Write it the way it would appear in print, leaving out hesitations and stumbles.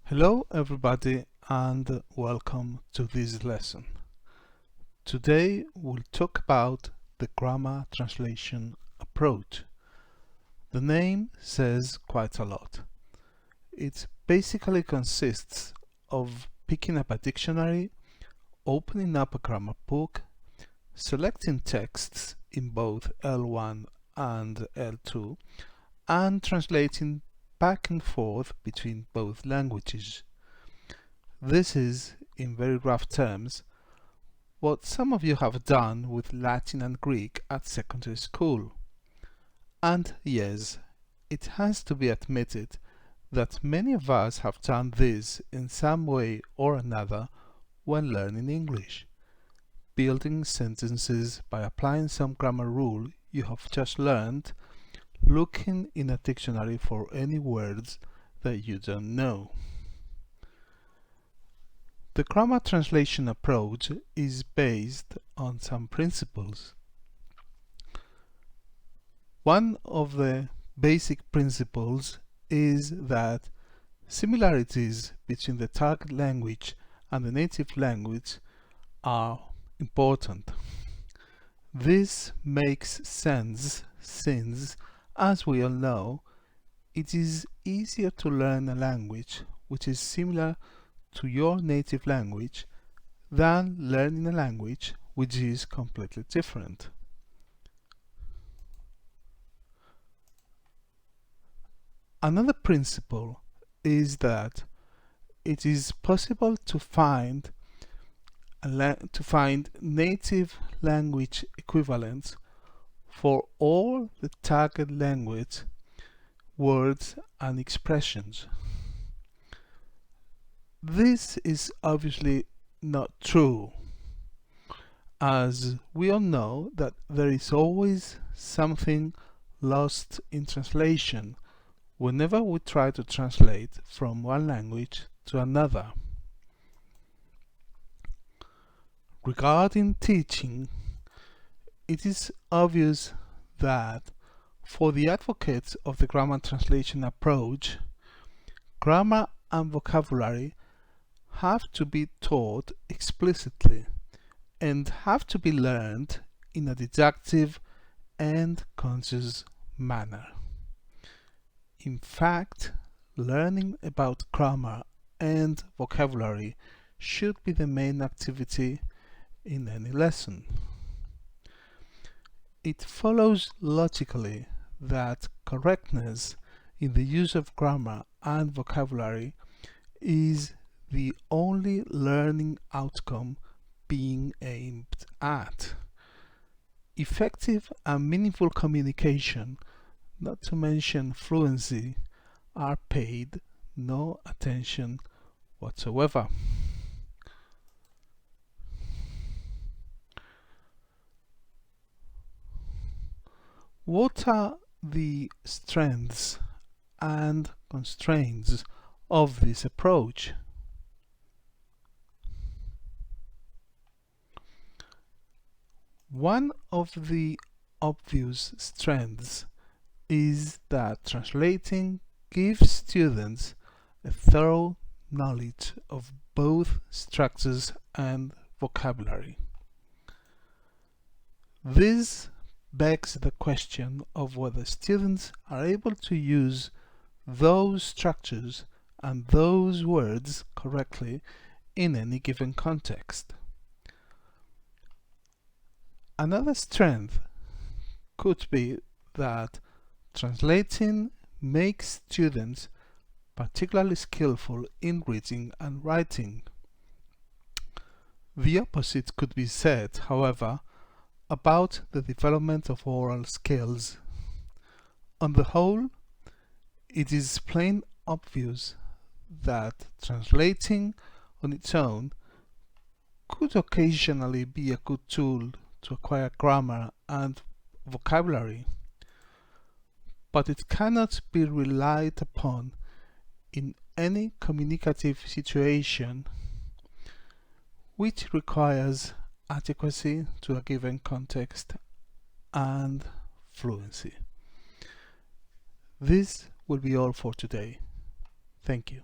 Hello everybody and welcome to this lesson. Today we'll talk about the grammar translation approach. The name says quite a lot. It basically consists of picking up a dictionary, opening up a grammar book, selecting texts in both L1 and L2, and translating back and forth between both languages. This is, in very rough terms, what some of you have done with Latin and Greek at secondary school. And yes, it has to be admitted that many of us have done this in some way or another when learning English, building sentences by applying some grammar rule you have just learned, looking in a dictionary for any words that you don't know. The grammar translation approach is based on some principles. One of the basic principles is that similarities between the target language and the native language are important. This makes sense since, as we all know, it is easier to learn a language which is similar to your native language than learning a language which is completely different. Another principle is that it is possible to find native language equivalents for all the target language words and expressions. This is obviously not true, as we all know that there is always something lost in translation whenever we try to translate from one language to another. Regarding teaching, it is obvious that for the advocates of the grammar translation approach, grammar and vocabulary have to be taught explicitly and have to be learned in a deductive and conscious manner. In fact, learning about grammar and vocabulary should be the main activity in any lesson. It follows logically that correctness in the use of grammar and vocabulary is the only learning outcome being aimed at. Effective and meaningful communication, not to mention fluency, are paid no attention whatsoever. What are the strengths and constraints of this approach? One of the obvious strengths is that translating gives students a thorough knowledge of both structures and vocabulary. This begs the question of whether students are able to use those structures and those words correctly in any given context. Another strength could be that translating makes students particularly skillful in reading and writing. The opposite could be said, however, about the development of oral skills. On the whole, it is plain obvious that translating on its own could occasionally be a good tool to acquire grammar and vocabulary, but it cannot be relied upon in any communicative situation which requires adequacy to a given context and fluency. This will be all for today. Thank you.